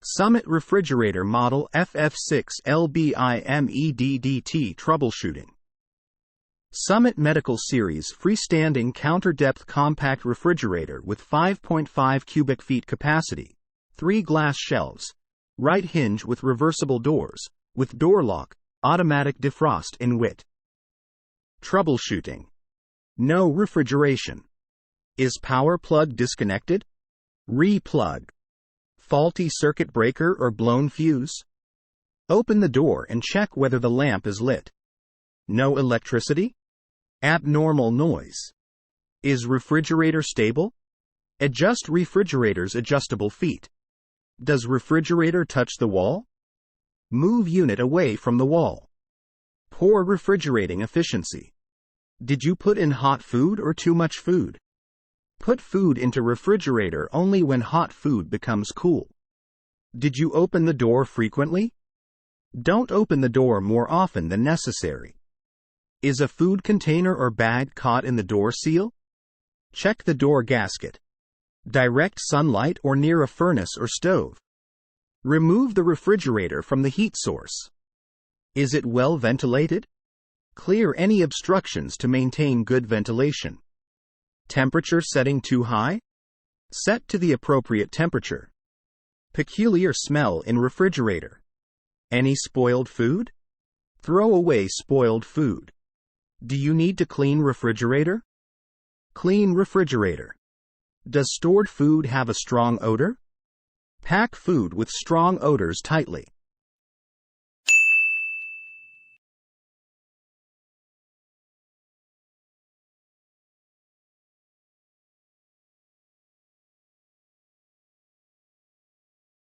Summit Refrigerator Model FF6LBIMEDDT Troubleshooting. Summit Medical Series Freestanding Counter-Depth Compact Refrigerator with 5.5 cubic feet capacity, 3 glass shelves, right hinge with reversible doors, with door lock, automatic defrost in WIT. Troubleshooting. No refrigeration. Is power plug disconnected? Re-plug. Faulty circuit breaker or blown fuse? Open the door and check whether the lamp is lit. No electricity? Abnormal noise. Is refrigerator stable? Adjust refrigerator's adjustable feet. Does refrigerator touch the wall? Move unit away from the wall. Poor refrigerating efficiency. Did you put in hot food or too much food? Put food into refrigerator only when hot food becomes cool. Did you open the door frequently? Don't open the door more often than necessary. Is a food container or bag caught in the door seal? Check the door gasket. Direct sunlight or near a furnace or stove. Remove the refrigerator from the heat source. Is it well ventilated? Clear any obstructions to maintain good ventilation. Temperature setting too high? Set to the appropriate temperature. Peculiar smell in refrigerator. Any spoiled food? Throw away spoiled food. Do you need to clean refrigerator? Clean refrigerator. Does stored food have a strong odor? Pack food with strong odors tightly.